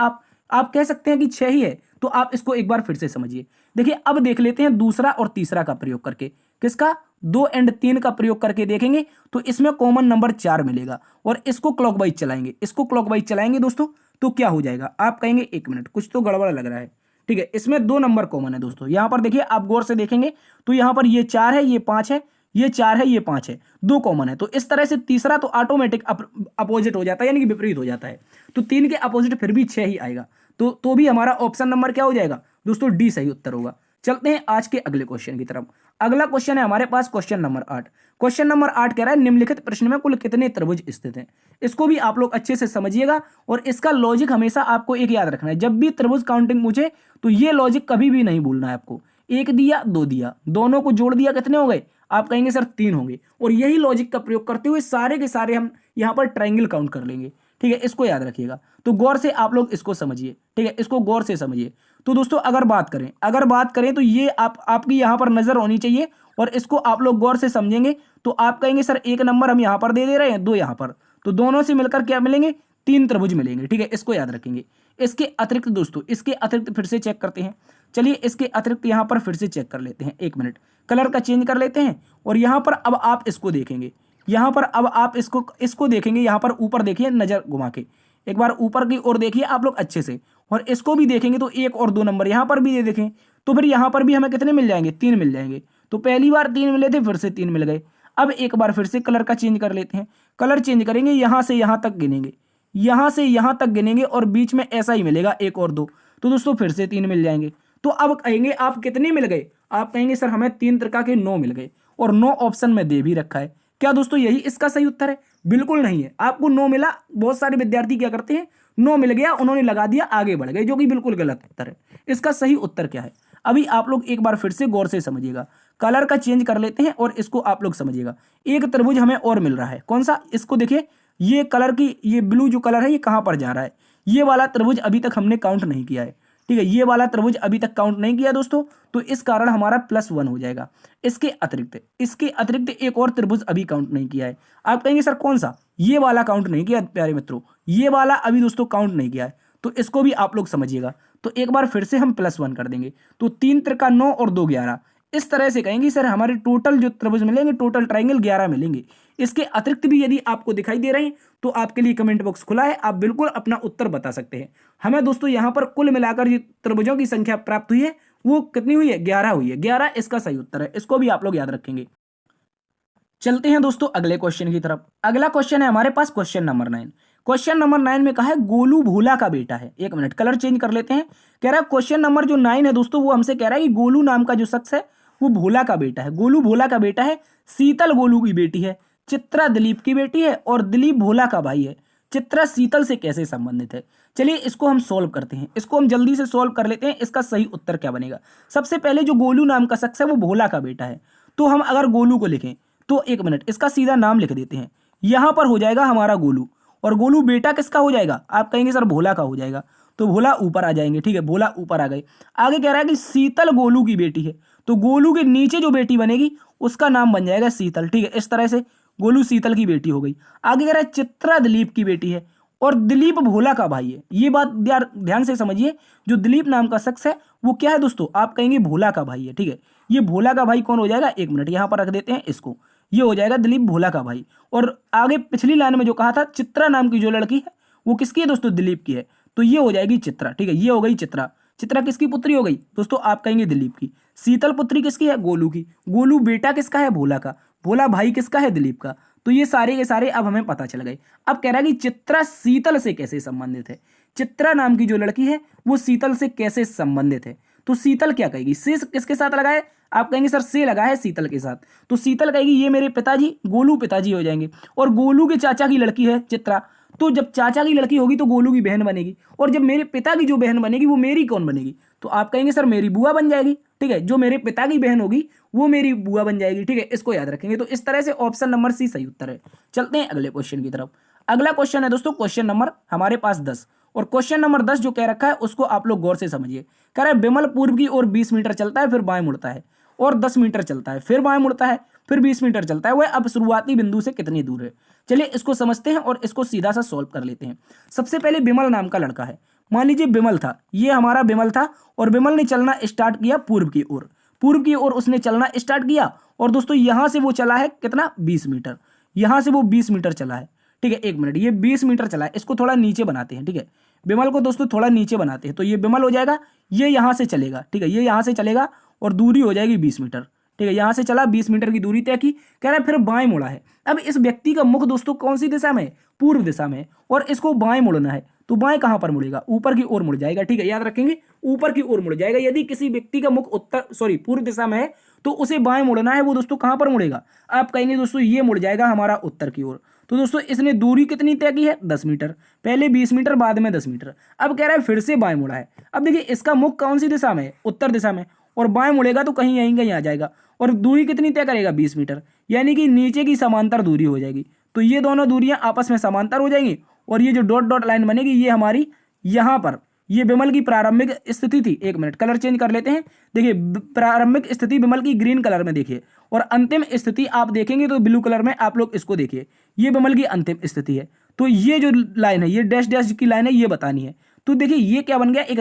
आप कह सकते हैं कि 6 ही है। तो आप इसको एक बार फिर से समझिए। देखिए अब देख लेते हैं दूसरा और तीसरा का प्रयोग करके। किसका, 2 एंड 3 का प्रयोग करके देखेंगे तो इसमें कॉमन नंबर 4 मिलेगा और इसको क्लॉकवाइज चलाएंगे, इसको क्लॉकवाइज चलाएंगे दोस्तों, तो क्या हो जाएगा। आप कहेंगे 1 मिनट कुछ तो गड़बड़ लग रहा है, ठीक है। इसमें 2 नंबर कॉमन है दोस्तों। यहां पर देखिए आप गौर से देखेंगे तो यहां पर ये 4 है, ये 5 है, ये 4 है, ये 5 है, 2 कॉमन है। तो इस तरह से तीसरा तो ऑटोमेटिक अपोजिट हो जाता है, यानी कि विपरीत हो जाता है। तो 3 के अपोजिट फिर भी 6 ही आएगा। तो भी हमारा ऑप्शन नंबर क्या हो जाएगा दोस्तों, डी सही उत्तर होगा। चलते हैं आज के अगले क्वेश्चन की तरफ। अगला क्वेश्चन है हमारे पास क्वेश्चन नंबर 8। क्वेश्चन नंबर 8 कह रहा है निम्नलिखित प्रश्न में कुल कितने त्रिभुज स्थित हैं। इसको भी आप लोग अच्छे से समझिएगा और इसका लॉजिक हमेशा आपको एक याद रखना है। जब भी त्रिभुज काउंटिंग पूछे तो ये लॉजिक कभी भी नहीं भूलना है आपको। 1 दिया, 2 दिया, दोनों को जोड़ दिया, कितने हो गए, आप कहेंगे सर 3 होंगे। और यही लॉजिक का प्रयोग करते हुए सारे के सारे हम यहां पर ट्रायंगल काउंट कर लेंगे, ठीक है। इसको याद रखिएगा। तो गौर से आप लोग इसको समझिए, ठीक है, इसको गौर से समझिए। तो दोस्तों अगर बात करें तो ये आपकी यहां पर नजर होनी चाहिए और इसको आप लोग गौर से समझेंगे तो आप कहेंगे सर 1 नंबर हम यहां पर दे रहे हैं, 2 यहां पर, तो दोनों से मिलकर क्या मिलेंगे, 3 त्रिभुज मिलेंगे, ठीक है। इसको याद रखेंगे। इसके अतिरिक्त दोस्तों, इसके अतिरिक्त फिर से चेक करते हैं। चलिए इसके अतिरिक्त यहां पर फिर से चेक कर लेते हैं। 1 मिनट, कलर का चेंज कर लेते हैं और यहां पर अब आप इसको देखेंगे। यहां पर अब आप इसको देखेंगे। यहां पर ऊपर देखिए, नजर घुमा के एक बार ऊपर की ओर देखिए आप लोग अच्छे से, और इसको भी देखेंगे तो 1 और 2 नंबर यहां पर भी दे देखें तो फिर यहां पर भी हमें कितने मिल जाएंगे, 3 मिल जाएंगे। तो पहली बार 3 मिले थे, फिर से 3 मिल गए। अब एक बार फिर से कलर का चेंज कर लेते हैं। कलर चेंज करेंगे, यहां से यहां तक गिनेंगे, यहां से यहां तक गिनेंगे और बीच में ऐसा ही मिलेगा 1 और 2, तो दोस्तों फिर से 3 मिल जाएंगे। तो अब कहेंगे आप कितने मिल गए, आप कहेंगे सर हमें 3 त्रिका के 9 मिल गए और 9 ऑप्शन में दे भी रखा है। क्या दोस्तों यही इसका सही उत्तर है? बिल्कुल नहीं है। आपको 9 मिला, बहुत सारे विद्यार्थी क्या करते हैं, 9 मिल गया उन्होंने लगा दिया, आगे बढ़ गए, जो कि बिल्कुल गलत उत्तर है। इसका सही उत्तर क्या है, अभी आप लोग एक बार फिर से गौर से समझिएगा। कलर का चेंज कर लेते हैं और इसको आप लोग समझिएगा। एक त्रिभुज हमें और मिल रहा है, कौन सा, इसको देखिए, ये कलर की, ये ब्लू जो कलर है ये कहां पर जा रहा है, ये वाला त्रिभुज अभी तक हमने काउंट नहीं किया है, ठीक है। ये वाला त्रिभुज अभी तक काउंट नहीं किया दोस्तों, तो इस कारण हमारा +1 हो जाएगा। इसके अतिरिक्त एक और त्रिभुज अभी काउंट नहीं किया है। आप कहेंगे सर कौन सा, ये वाला काउंट नहीं किया प्यारे मित्रों, ये वाला अभी दोस्तों काउंट नहीं किया है, तो इसको भी आप लोग समझिएगा। तो एक बार फिर से हम +1 कर देंगे, तो 3 त्रिका 9 और 2 11, इस तरह से कहेंगे सर हमारे टोटल जो त्रिभुज मिलेंगे, टोटल ट्रायंगल 11 मिलेंगे। इसके अतिरिक्त भी यदि आपको दिखाई दे रहे हैं तो आपके लिए कमेंट बॉक्स खुला है, आप बिल्कुल अपना उत्तर बता सकते हैं। हमें दोस्तों यहां पर कुल मिलाकर जो त्रिभुजों की संख्या प्राप्त हुई है वो कितनी हुई है, 11 हुई है। 11 इसका सही उत्तर है, इसको भी आप लोग याद रखेंगे। चलते हैं दोस्तों अगले क्वेश्चन की तरफ। अगला क्वेश्चन है हमारे पास क्वेश्चन नंबर 9। क्वेश्चन नंबर 9 में कहा है गोलू भोला का बेटा है। 1 मिनट, कलर चेंज कर लेते हैं। कह रहा है क्वेश्चन नंबर जो 9 है दोस्तों, वो हमसे कह रहा है कि गोलू नाम का जो शख्स है वो भोला का बेटा है। गोलू भोला का बेटा है, शीतल गोलू की बेटी है, चित्रा दिलीप की बेटी है और दिलीप भोला का भाई है। चित्रा शीतल से कैसे संबंधित है? चलिए इसको हम सॉल्व करते हैं, इसको हम जल्दी से सॉल्व कर लेते हैं। इसका सही उत्तर क्या बनेगा? सबसे पहले जो गोलू नाम का शख्स है वो भोला का बेटा है, तो हम अगर गोलू को लिखें तो 1 मिनट, इसका सीधा नाम लिख देते हैं। यहां पर हो जाएगा हमारा गोलू, और गोलू बेटा किसका हो जाएगा? आप कहेंगे सर भोला का हो जाएगा, तो भोला ऊपर आ जाएंगे, ठीक है, भोला ऊपर आ गए। आगे कह रहा है कि शीतल गोलू की बेटी है, तो गोलू के नीचे जो बेटी बनेगी उसका नाम बन जाएगा शीतल, ठीक है। इस तरह से गोलू शीतल की बेटी हो गई। आगे कह रहा है चित्रा दिलीप की बेटी है और दिलीप भोला का भाई है। ये बात ध्यान से समझिए, जो दिलीप नाम का शख्स है वो क्या है दोस्तों? आप कहेंगे भोला का भाई है, ठीक है। ये भोला का भाई कौन हो जाएगा? 1 मिनट, यहां पर रख देते हैं इसको, ये हो जाएगा दिलीप भोला का भाई। और आगे पिछली लाइन में जो कहा था चित्रा नाम की जो लड़की है वो किसकी है दोस्तों? दिलीप की है, तो ये हो जाएगी चित्रा, ठीक है। ये हो गई चित्रा। चित्रा किसकी पुत्री हो गई दोस्तों? आप कहेंगे दिलीप की। शीतल पुत्री किसकी है? गोलू की। गोलू बेटा किसका है? भोला का। भोला भाई किसका है? दिलीप का। तो ये सारे के सारे अब हमें पता चल गए। अब कह रहा है कि चित्रा शीतल से कैसे संबंधित है? चित्रा नाम की जो लड़की है वो शीतल से कैसे संबंधित है? तो शीतल क्या कहेगी? से किसके साथ लगा है? आप कहेंगे सर से लगा है शीतल के साथ, तो शीतल कहेगी ये मेरे पिताजी, गोलू पिताजी हो जाएंगे। और गोलू के चाचा की लड़की है चित्रा, तो जब चाचा की लड़की होगी तो गोलू की बहन बनेगी, और जब मेरे पिता की जो बहन बनेगी वो मेरी कौन बनेगी? तो आप कहेंगे सर मेरी बुआ बन जाएगी, ठीक है। जो मेरे पिता की बहन होगी वो मेरी बुआ बन जाएगी, ठीक है। इसको याद रखेंगे। तो इस तरह से ऑप्शन नंबर सी सही उत्तर है। चलते हैं अगले क्वेश्चन की तरफ। अगला क्वेश्चन है दोस्तों क्वेश्चन नंबर हमारे पास 10। और क्वेश्चन नंबर 10 जो कह रखा है उसको आप लोग गौर से समझिए। कह रहा है विमल पूर्व की ओर 20 मीटर चलता है, फिर बाएं मुड़ता है, और 10 मीटर चलता है, फिर बाएं मुड़ता है, फिर 20 मीटर चलता है। वह अब शुरुआती बिंदु से कितनी दूर है? चलिए इसको समझते हैं और इसको सीधा सा सॉल्व कर लेते हैं। सबसे पहले विमल नाम का लड़का है, मान लीजिए विमल था, ये हमारा विमल था, और विमल ने चलना स्टार्ट किया पूर्व की ओर, पूर्व की ओर उसने चलना स्टार्ट किया, और दोस्तों यहां से वो चला है कितना? 20 मीटर। यहां से वो 20 मीटर चला है, ठीक है। एक मिनट, ये 20 मीटर चला है, इसको थोड़ा नीचे बनाते हैं, ठीक है। विमल को दोस्तों थोड़ा नीचे बनाते हैं, तो ये विमल हो जाएगा, ये यहां से चलेगा, ठीक है, ये यहां से चलेगा और दूरी हो जाएगी 20 मीटर, ठीक है। यहां से चला, 20 मीटर की दूरी तय की, कह रहा है फिर बाएं मुड़ा है। अब इस व्यक्ति का मुख दोस्तों कौन सी दिशा में है? पूर्व दिशा में, और इसको बाएं मुड़ना है, तो बाएं कहां पर मुड़ेगा? ऊपर की ओर मुड़ जाएगा, ठीक है, याद रखेंगे, ऊपर की ओर मुड़ जाएगा। यदि किसी व्यक्ति का मुख पूर्व दिशा में है तो उसे बाएं मुड़ना है, वो दोस्तों कहां पर मुड़ेगा? आप कहेंगे दोस्तों ये मुड़ जाएगा हमारा उत्तर की ओर। तो दोस्तों इसने दूरी कितनी तय की है? 10 मीटर, पहले 20 मीटर, बाद में 10 मीटर। अब कह रहा है फिर से बाएं मुड़ा है। अब देखिए इसका मुख कौन सी दिशा में है? उत्तर दिशा में, और बाएं मुड़ेगा तो कहीं यहीं कहीं आ जाएगा, और दूरी कितनी तय करेगा? 20 मीटर, यानी कि नीचे की समांतर दूरी हो जाएगी। तो ये दोनों दूरियां आपस में समांतर हो जाएंगी, और ये जो डॉट डॉट लाइन बनेगी ये हमारी यहां पर, ये विमल की प्रारंभिक स्थिति थी। एक मिनट, कलर चेंज कर लेते हैं। देखिए प्रारंभिक स्थिति विमल की ग्रीन कलर में देखिए, और अंतिम स्थिति आप देखेंगे तो ब्लू कलर में। आप लोग इसको देखिए, ये विमल की अंतिम स्थिति है। तो ये जो लाइन है, ये डैश डैश की लाइन है, ये बतानी है। तो देखिए ये क्या बन गया? एक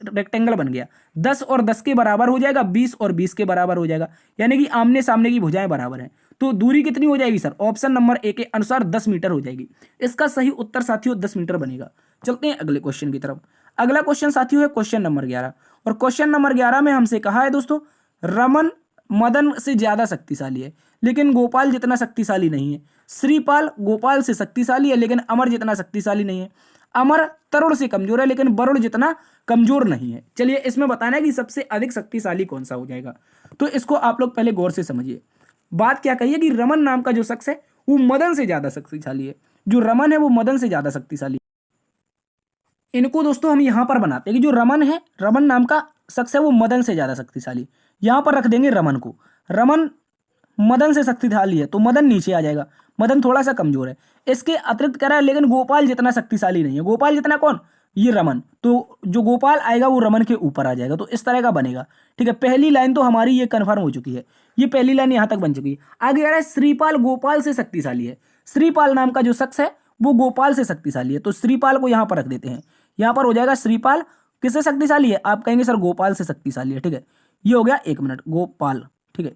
रेक्टेंगल बन गया। 10 और 10 के बराबर हो जाएगा, 20 और 20 के बराबर हो जाएगा, यानी कि आमने सामने की भुजाएं बराबर हैं। तो दूरी कितनी हो जाएगी सर? ऑप्शन नंबर ए के अनुसार 10 मीटर हो जाएगी। इसका सही उत्तर साथियों 10 मीटर बनेगा। चलते हैं अगले क्वेश्चन की तरफ। अगला क्वेश्चन साथियों है क्वेश्चन नंबर 11, और क्वेश्चन नंबर 11 में हमसे कहा है दोस्तों, रमन मदन से ज्यादा शक्तिशाली है लेकिन गोपाल जितना शक्तिशाली नहीं है। श्रीपाल गोपाल से शक्तिशाली है लेकिन अमर जितना शक्तिशाली नहीं है। अमर तरुण से कमजोर है लेकिन वरुण जितना कमजोर नहीं है। चलिए इसमें बताना है कि सबसे अधिक शक्तिशाली कौन सा हो जाएगा। तो इसको आप लोग पहले गौर से समझिए। बात क्या कही है कि रमन नाम का जो शख्स है वो मदन से ज्यादा शक्तिशाली है। जो रमन है वो मदन से ज्यादा शक्तिशाली। इनको दोस्तों हम यहां पर बनाते हैं कि जो रमन है, रमन नाम का शख्स है वो मदन से ज्यादा शक्तिशाली। यहां पर रख देंगे रमन को। रमन मदन से शक्तिशाली है तो मदन नीचे आ जाएगा, मदन थोड़ा सा कमजोर है। इसके अतिरिक्त कह रहा है लेकिन गोपाल जितना शक्तिशाली नहीं है। गोपाल जितना कौन? ये रमन। तो जो गोपाल आएगा वो रमन के ऊपर आ जाएगा। तो इस तरह का बनेगा, ठीक है। पहली लाइन तो हमारी ये कन्फर्म हो चुकी है, ये पहली लाइन यहां तक बन चुकी है। आगे कह रहा है श्रीपाल गोपाल से शक्तिशाली है। श्रीपाल नाम का जो शख्स है वो गोपाल से शक्तिशाली है, तो श्रीपाल को यहां पर रख देते हैं। यहां पर हो जाएगा श्रीपाल किससे शक्तिशाली है? आप कहेंगे सर गोपाल से शक्तिशाली है, ठीक है। ये हो गया, एक मिनट, गोपाल, ठीक है।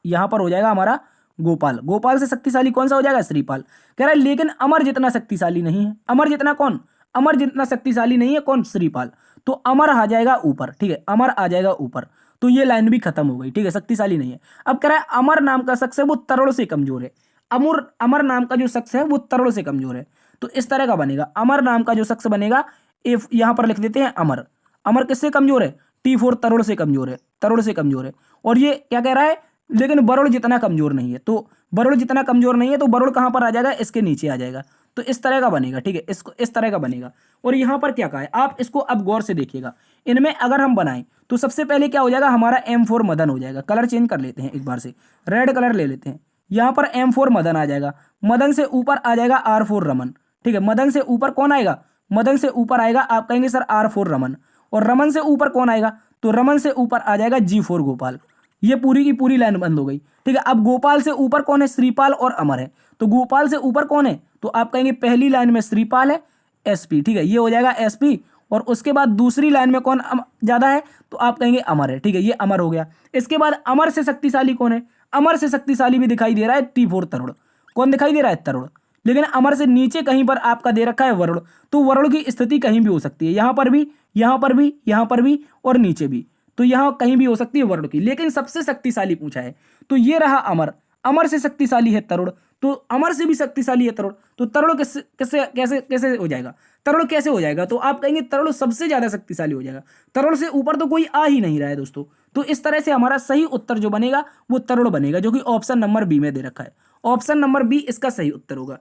यहां पर हो जाएगा हमारा गोपाल। गोपाल से शक्तिशाली कौन सा हो जाएगा? श्रीपाल। कह रहा है लेकिन अमर जितना शक्तिशाली नहीं है। अमर जितना कौन? अमर जितना शक्तिशाली नहीं है कौन? श्रीपाल। तो अमर आ जाएगा ऊपर, ठीक है, अमर आ जाएगा ऊपर। तो ये लाइन भी खत्म हो गई, ठीक है, शक्तिशाली नहीं है। अब कह रहा है अमर नाम का शख्स है वो तरुण से कमजोर है। अमर नाम का जो शख्स है वो तरुण से कमजोर है। तो इस तरह का बनेगा, अमर नाम का जो शख्स बनेगा, इफ यहां पर लिख देते हैं अमर। अमर किससे कमजोर है? T4 तरुण से कमजोर है, तरुण से कमजोर है। और ये क्या कह रहा है? लेकिन वरुण जितना कमजोर नहीं है। तो वरुण जितना कमजोर नहीं है तो वरुण कहां पर आ जाएगा? इसके नीचे आ जाएगा। तो इस तरह का बनेगा, ठीक है, इसको इस तरह का बनेगा। और यहां पर क्या कहा है आप इसको अब गौर से देखिएगा। इनमें अगर हम बनाएं तो सबसे पहले क्या हो जाएगा? हमारा M4 मदन हो जाएगा। कलर चेंज कर लेते हैं एक बार से, रेड कलर ले लेते हैं। यहां पर M4 मदन आ जाएगा। मदन से ऊपर आ जाएगा R4 रमन, ठीक है। मदन से ऊपर कौन आएगा? मदन से ऊपर आएगा, आप कहेंगे सर R4 रमन। और रमन से ऊपर कौन आएगा? तो रमन से ऊपर आ जाएगा G4 गोपाल। ये पूरी की पूरी लाइन बंद हो गई, ठीक है। अब गोपाल से ऊपर कौन है? श्रीपाल और अमर है। तो गोपाल से ऊपर कौन है? तो आप कहेंगे पहली लाइन में श्रीपाल है, SP, ठीक है, ये हो जाएगा SP। और उसके बाद दूसरी लाइन में कौन ज्यादा है? तो आप कहेंगे अमर है, ठीक है, ये अमर हो गया। इसके बाद अमर से शक्तिशाली कौन है? अमर से शक्तिशाली भी दिखाई दे रहा है T4 तरुण। कौन दिखाई दे रहा है? तरुण। लेकिन अमर से नीचे कहीं पर आपका दे रखा है वरुण। तो वरुण की स्थिति कहीं भी हो सकती है, यहां पर भी, यहां पर भी, यहां पर भी और नीचे भी। तो यहां कहीं भी हो सकती है वरुण की, लेकिन सबसे शक्तिशाली पूछा है। तो ये रहा अमर। अमर से शक्तिशाली है तरुण, तो अमर से भी शक्तिशाली है तरुण। तो तरुण कैसे कैसे कैसे हो जाएगा? तरुण कैसे हो जाएगा? तो आप कहेंगे तरुण सबसे ज्यादा शक्तिशाली हो जाएगा। तरुण से ऊपर तो कोई आ ही नहीं रहा है दोस्तों। तो इस तरह से हमारा सही उत्तर जो बनेगा वो तरुण बनेगा, जो कि ऑप्शन नंबर बी में दे रखा है। ऑप्शन नंबर बी इसका सही उत्तर होगा।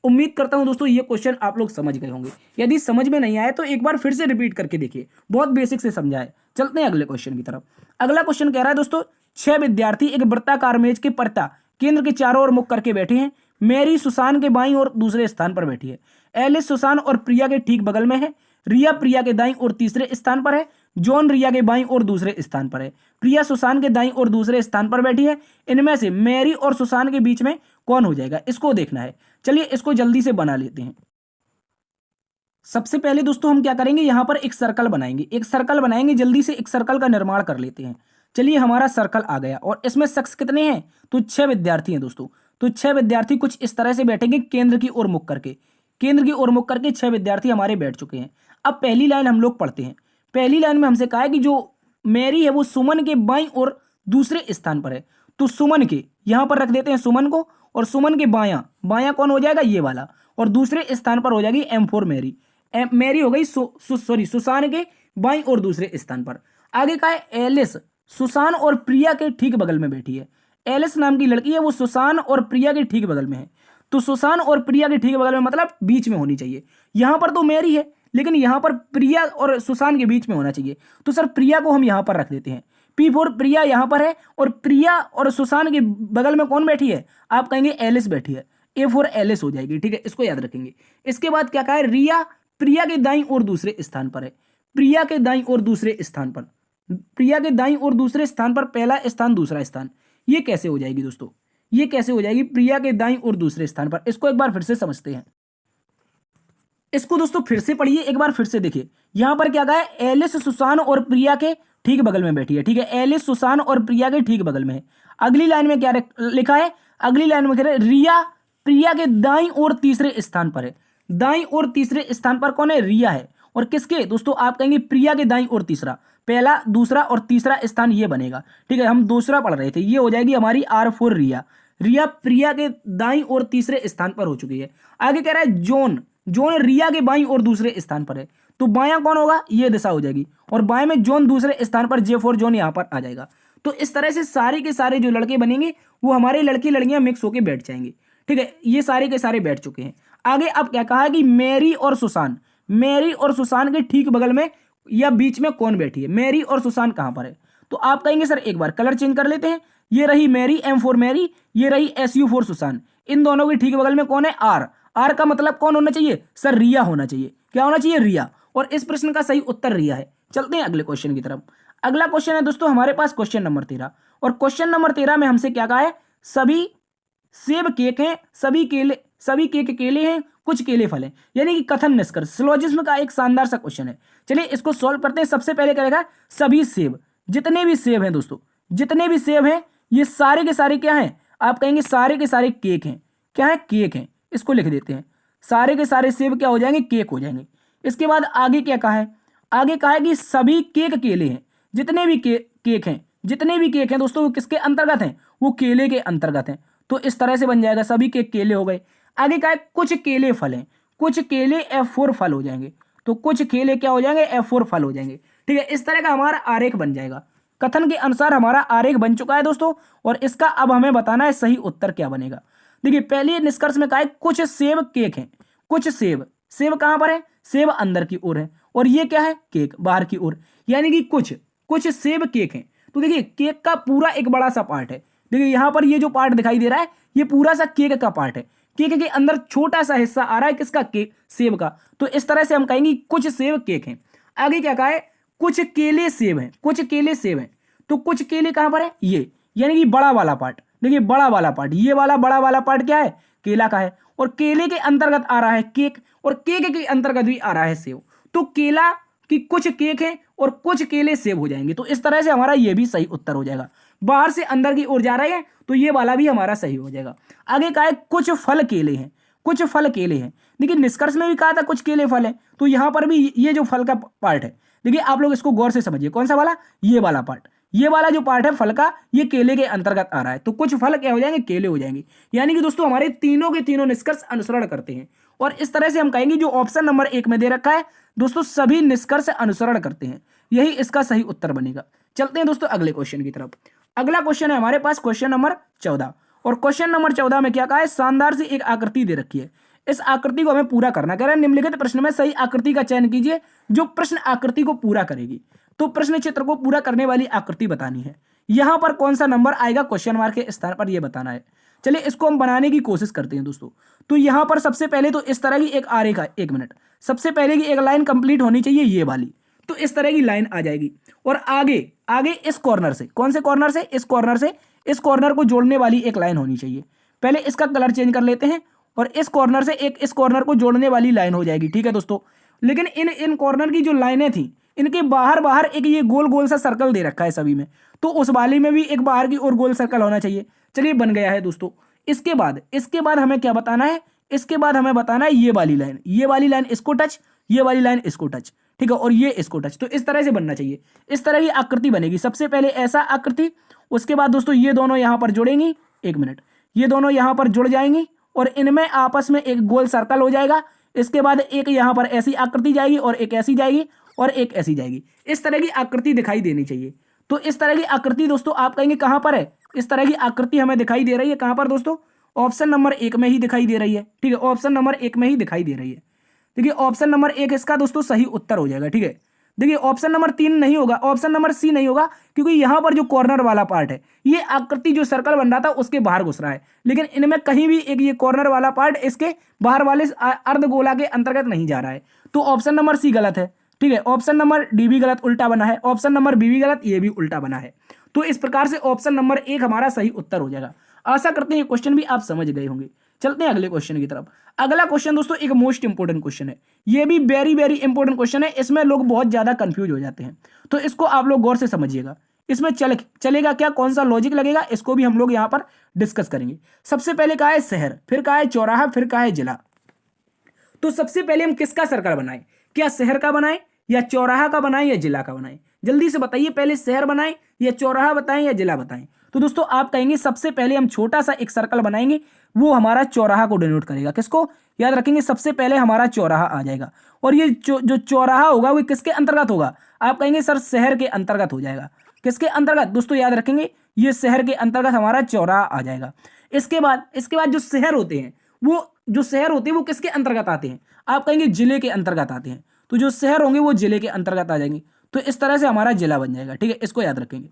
उम्मीद करता हूं दोस्तों ये क्वेश्चन आप लोग समझ गए होंगे। यदि समझ में नहीं आए तो एक बार फिर से रिपीट करके देखिए, बहुत बेसिक से समझाए। चलते हैं अगले क्वेश्चन की तरफ। अगला क्वेश्चन कह रहा है दोस्तों, 6 विद्यार्थी एक वृत्ताकार मेज के पर्ता केंद्र के चारों ओर मुख करके बैठे हैं। मैरी सुसान के बाईं ओर दूसरे स्थान पर बैठी है। एलिस सुसान और प्रिया के ठीक बगल में है, रिया प्रिया के दाईं और तीसरे स्थान पर है, जॉन रिया के बाईं और दूसरे स्थान पर है, प्रिया सुसान के दाईं और दूसरे स्थान पर बैठी है। इनमें से मैरी और सुसान के बीच में कौन हो जाएगा, इसको देखना है। चलिए इसको जल्दी से बना लेते हैं। सबसे पहले दोस्तों हम क्या करेंगे, यहां पर एक सर्कल बनाएंगे, एक सर्कल बनाएंगे, जल्दी से एक सर्कल का निर्माण कर लेते हैं। चलिए हमारा सर्कल आ गया और इसमें शख्स कितने हैं, तो 6 विद्यार्थी हैं दोस्तों। तो 6 विद्यार्थी कुछ इस तरह से बैठेंगे, केंद्र की ओर मुख करके, केंद्र की ओर मुख करके 6 विद्यार्थी हमारे बैठ चुके हैं। अब पहली लाइन हम लोग पढ़ते हैं। पहली लाइन में हमसे कहा है कि जो मैरी है वो सुमन के बाईं और दूसरे स्थान पर है, तो सुमन के यहां पर रख देते हैं सुमन को, और सुमन के बायां, बायां कौन हो जाएगा, ये वाला, और दूसरे स्थान पर हो जाएगी M4 मैरी। मैरी हो गई सॉरी सुसान के बाईं और दूसरे स्थान पर। आगे का है एलिस, सुसान और प्रिया के ठीक बगल में बैठी है। एलिस नाम की लड़की है, वो सुसान और प्रिया के ठीक बगल में है। तो सुसान और प्रिया के ठीक बगल में मतलब बीच में होनी चाहिए। यहां पर तो मैरी है, लेकिन यहां पर प्रिया और सुसान के बीच में होना चाहिए। तो सर प्रिया को हम यहां पर रख देते हैं। P4 प्रिया यहां पर है, और प्रिया और सुसान के बगल में कौन बैठी है, आप कहेंगे एलिस बैठी है। A4 एलिस हो जाएगी, ठीक है, इसको याद रखेंगे। इसके बाद क्या कहा है, रिया प्रिया के दाईं और दूसरे स्थान पर है। प्रिया के दाईं और दूसरे स्थान पर, प्रिया के दाईं और दूसरे स्थान पर पहला स्थान दूसरा स्थान, ये कैसे हो जाएगी दोस्तों, ये कैसे हो जाएगी, प्रिया के दाईं और दूसरे स्थान पर। इसको एक बार फिर से समझते हैं। इसको दोस्तों फिर से पढ़िए, एक बार फिर से देखिए। यहां पर क्या कहा है, एलिस सुसान और प्रिया के ठीक बगल में बैठी है, ठीक है, एलिस सुसान और प्रिया के ठीक बगल में है। अगली लाइन में क्या लिखा है, अगली लाइन में कह रहे रिया प्रिया के दाईं और तीसरे स्थान पर है। दाईं और तीसरे स्थान पर कौन है, रिया है। और किसके दोस्तों, आप कहेंगे प्रिया के दाईं और तीसरा, पहला दूसरा और तीसरा स्थान ये बनेगा, ठीक है, हम दूसरा पढ़ रहे थे, ये हो जाएगी हमारी R4 रिया। रिया प्रिया के दाईं और तीसरे स्थान पर हो चुकी है। आगे कह रहा है जॉन, जॉन रिया के बाईं और दूसरे स्थान पर है, तो बायां कौन होगा, ये दिशा हो जाएगी, और बाएं में जॉन दूसरे स्थान पर, J4 जॉन यहां पर आ जाएगा। तो इस तरह से सारे के सारे जो लड़के बनेंगे वो हमारे लड़के लड़कियां मिक्स होकर बैठ जाएंगे, ठीक है, ये सारे के सारे बैठ चुके हैं। आगे अब क्या कहा है कि मैरी और सुसान, मैरी और सुसान के ठीक बगल में या बीच में कौन बैठी है, मैरी और सुसान कहां पर है, तो आप कहेंगे सर एक बार कलर चेंज कर लेते हैं। ये रही मैरी M4 मैरी, ये रही SU4 सुसान, इन दोनों के ठीक बगल में कौन है, R। R का मतलब कौन होना चाहिए, सर रिया होना चाहिए। क्या होना चाहिए, रिया। और इस प्रश्न का सही उत्तर रिया है। चलते हैं अगले क्वेश्चन की तरफ। अगला क्वेश्चन है दोस्तों हमारे पास क्वेश्चन नंबर 13, और क्वेश्चन नंबर 13 में हमसे क्या कहा है, सभी सेब केक हैं, सभी केक केले हैं, कुछ केले फल हैं, यानी कि कथन निष्कर्ष, सिलोजिज्म का एक शानदार सा क्वेश्चन है। चलिए इसको सॉल्व करते हैं। सबसे पहले क्या रहेगा, सभी सेब, जितने भी सेब हैं दोस्तों, जितने भी सेब हैं ये सारे के सारे क्या हैं, आप कहेंगे सारे के सारे केक हैं। क्या है, केक हैं, इसको लिख देते हैं। सारे के सारे सेब क्या हो जाएंगे, केक हो जाएंगे। इसके बाद आगे क्या कहा है, आगे कहा है कि सभी केक केले हैं, जितने भी केक हैं, जितने भी केक हैं दोस्तों वो किसके अंतर्गत हैं, वो केले के अंतर्गत हैं। तो इस तरह से बन जाएगा, सभी केक केले हो गए। आगे कहा है कुछ केले फल हैं, कुछ केले F4 फल हो जाएंगे, तो कुछ केले क्या हो जाएंगे, F4 फल हो जाएंगे, ठीक है। इस तरह का हमारा आरेख बन जाएगा। कथन के अनुसार हमारा आरेख बन चुका है दोस्तों, और इसका अब हमें बताना है सही उत्तर क्या बनेगा। देखिए पहले निष्कर्ष में कहा है कुछ सेब केक हैं, कुछ सेब, सेब कहां पर है, सेब अंदर की ओर है, और ये क्या है, केक बाहर की ओर, यानी कि कुछ सेब केक हैं। तो देखिए केक का पूरा एक बड़ा सा पार्ट है, देखिए यहां पर ये जो पार्ट दिखाई दे रहा है ये पूरा सा केक का पार्ट है। केक के अंदर छोटा सा हिस्सा आ रहा है किसका, केक, सेब का। तो इस तरह से हम कहेंगे कुछ सेब केक हैं। आगे क्या कहा है, कुछ केले सेब हैं, कुछ केले सेब हैं, तो कुछ केले कहां पर है, ये, यानी कि बड़ा वाला पार्ट। देखिए बड़ा वाला पार्ट, ये वाला बड़ा वाला पार्ट क्या है, केला का है, और केले के अंतर्गत आ रहा है केक, और केक के अंतर्गत भी आ रहा है सेब। तो केला की कुछ केक है और कुछ केले सेब हो जाएंगे। तो इस तरह से हमारा ये भी सही उत्तर हो जाएगा। बाहर से अंदर की ओर जा रहे हैं तो ये वाला भी हमारा सही हो जाएगा। आगे कहा है कुछ फल केले हैं, कुछ फल केले हैं। देखिए निष्कर्ष में भी कहा था कुछ केले फल हैं, तो यहां पर भी ये जो फल का पार्ट है, देखिए आप लोग इसको गौर से समझिए, कौन सा वाला, ये वाला पार्ट, ये वाला जो पार्ट है फल का, ये केले के अंतर्गत आ रहा है। तो कुछ फल क्या हो जाएंगे, केले हो जाएंगे। यानी कि दोस्तों हमारे तीनों के तीनों निष्कर्ष अनुसरण करते हैं, और इस तरह से हम कहेंगे जो ऑप्शन नंबर 1 में दे रखा है दोस्तों सभी निष्कर्ष अनुसरण करते हैं, यही इसका सही उत्तर बनेगा। चलते हैं दोस्तों अगले क्वेश्चन की तरफ। अगला क्वेश्चन है हमारे पास क्वेश्चन नंबर 14, और क्वेश्चन नंबर 14 में क्या कहा है, शानदार सी एक आकृति दे रखी है, इस आकृति को हमें पूरा करना। कह रहा है निम्नलिखित प्रश्न में सही आकृति का चयन कीजिए जो प्रश्न आकृति को पूरा करेगी। तो प्रश्न चित्र को पूरा करने वाली आकृति बतानी है। यहां पर कौन सा नंबर आएगा क्वेश्चन मार्क के स्थान पर, यह बताना है। चलिए इसको हम बनाने की कोशिश करते हैं दोस्तों। तो यहाँ पर सबसे पहले तो इस तरह की एक आरेख है, 1 मिनट, सबसे पहले की एक लाइन कंप्लीट होनी चाहिए ये वाली, तो इस तरह की लाइन आ जाएगी। और आगे आगे इस कॉर्नर से, कौन से कॉर्नर से, इस कॉर्नर से इस कॉर्नर को जोड़ने वाली एक लाइन होनी चाहिए। पहले इसका कलर चेंज कर लेते हैं और इस कॉर्नर से एक इस कॉर्नर को जोड़ने वाली लाइन हो जाएगी, ठीक है दोस्तों। लेकिन इन कॉर्नर की जो लाइनें थी इनके बाहर बाहर एक ये गोल गोल सा सर्कल दे रखा है सभी में, तो उस वाली में भी एक बाहर की और गोल सर्कल होना चाहिए। चलिए बन गया है दोस्तों। इसके बाद हमें क्या बताना है, इसके बाद हमें बताना है ये वाली लाइन इसको टच, ये वाली लाइन इसको टच, ठीक है, और ये इसको टच। तो इस तरह से बनना चाहिए, इस तरह की आकृति बनेगी। सबसे पहले ऐसा आकृति, उसके बाद दोस्तों ये दोनों यहां पर जुड़ेंगी, 1 मिनट, ये दोनों यहां पर जुड़ जाएंगी और इनमें आपस में एक गोल सर्कल हो जाएगा। इसके बाद एक यहां पर ऐसी आकृति जाएगी और एक ऐसी जाएगी और एक ऐसी जाएगी। इस तरह की आकृति दिखाई देनी चाहिए। तो इस तरह की आकृति दोस्तों आप कहेंगे कहां पर है, इस तरह की आकृति हमें दिखाई दे रही है कहां पर दोस्तों, ऑप्शन नंबर 1 में ही दिखाई दे रही है, ठीक है, ऑप्शन नंबर 1 में ही दिखाई दे रही है। देखिए ऑप्शन नंबर 1 इसका दोस्तों सही उत्तर हो जाएगा, ठीक है। देखिए ऑप्शन नंबर 3 नहीं होगा, ऑप्शन नंबर सी नहीं होगा, क्योंकि यहां पर जो कॉर्नर वाला पार्ट है, ये आकृति जो सर्कल बन रहा था उसके बाहर घुस रहा है, लेकिन इनमें कहीं भी एक ये कॉर्नर वाला पार्ट इसके बाहर वाले अर्धगोला के अंतर्गत नहीं जा रहा है। तो ऑप्शन नंबर सी गलत है, ठीक है। ऑप्शन नंबर डी भी गलत, उल्टा बना है, ऑप्शन नंबर बी भी गलत, ये भी उल्टा बना है। तो इस प्रकार से ऑप्शन नंबर 1 हमारा सही उत्तर हो जाएगा। आशा करते हैं ये क्वेश्चन भी आप समझ गए होंगे। चलते हैं अगले क्वेश्चन की तरफ। अगला क्वेश्चन दोस्तों एक मोस्ट इंपोर्टेंट क्वेश्चन है, ये भी वेरी वेरी इंपोर्टेंट क्वेश्चन है, इसमें लोग बहुत ज्यादा कंफ्यूज हो जाते हैं, तो इसको आप लोग गौर से समझिएगा। इसमें चलेगा क्या, कौन सा लॉजिक लगेगा, इसको भी हम लोग यहाँ पर डिस्कस करेंगे। सबसे पहले कहा है शहर, फिर कहा है चौराहा, फिर कहा है जिला। तो सबसे पहले हम किसका सर्कल बनाएं, क्या शहर का बनाएं या चौराहा का बनाएं या जिला का बनाएं, जल्दी से बताइए, पहले शहर बनाएं या चौराहा बताएं या जिला बताएं। तो दोस्तों आप कहेंगे सबसे पहले हम छोटा सा एक सर्कल बनाएंगे, वो हमारा चौराहा को डिनोट करेगा। किसको याद रखेंगे, सबसे पहले हमारा चौराहा आ जाएगा। और ये जो चौराहा होगा वो किसके अंतर्गत होगा, आप कहेंगे सर शहर के अंतर्गत हो जाएगा। किसके अंतर्गत दोस्तों, याद रखेंगे ये शहर के अंतर्गत हमारा चौराहा आ जाएगा। इसके बाद जो शहर होते हैं वो किसके अंतर्गत आते हैं, आप कहेंगे जिले के अंतर्गत आते हैं। तो जो शहर होंगे वो जिले के अंतर्गत आ जाएंगे। तो इस तरह से हमारा जिला बन जाएगा, ठीक है, इसको याद रखेंगे।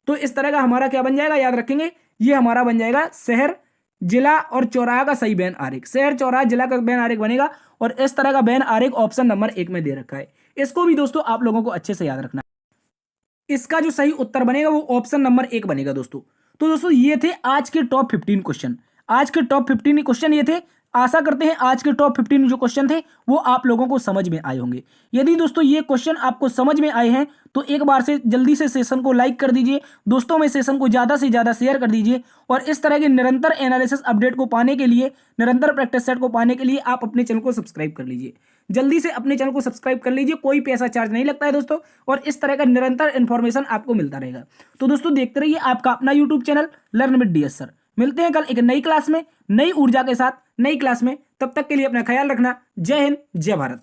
तो इस तरह का हमारा क्या बन जाएगा, याद रखेंगे, ये हमारा बन जाएगा शहर, जिला और चौराहा का सही बेन आरेख। शहर, चौराहा, जिला का बेन आरेख बनेगा और इस तरह का बेन आरेख ऑप्शन नंबर 1 में दे रखा है। इसको भी दोस्तों आप लोगों को अच्छे से याद रखना है। इसका जो सही उत्तर बनेगा वो ऑप्शन नंबर 1 बनेगा दोस्तों। तो दोस्तों ये थे आज के टॉप 15 क्वेश्चन, आज के टॉप 15 क्वेश्चन ये थे। आशा करते हैं आज के टॉप 15 जो क्वेश्चन थे वो आप लोगों को समझ में आए होंगे। यदि दोस्तों ये क्वेश्चन आपको समझ में आए हैं तो एक बार से जल्दी से सेशन को लाइक कर दीजिए, दोस्तों में सेशन को ज़्यादा से ज़्यादा शेयर कर दीजिए। और इस तरह के निरंतर एनालिसिस अपडेट को पाने के लिए, निरंतर प्रैक्टिस सेट को पाने के लिए आप अपने चैनल को सब्सक्राइब कर लीजिए। जल्दी से अपने चैनल को सब्सक्राइब कर लीजिए, कोई पैसा चार्ज नहीं लगता है दोस्तों, और इस तरह का निरंतर इन्फॉर्मेशन आपको मिलता रहेगा। तो दोस्तों देखते रहिए आपका अपना YouTube channel learn with DS sir. मिलते हैं कल एक नई क्लास में, नई ऊर्जा के साथ, नई क्लास में। तब तक के लिए अपना ख्याल रखना। जय हिंद, जय भारत।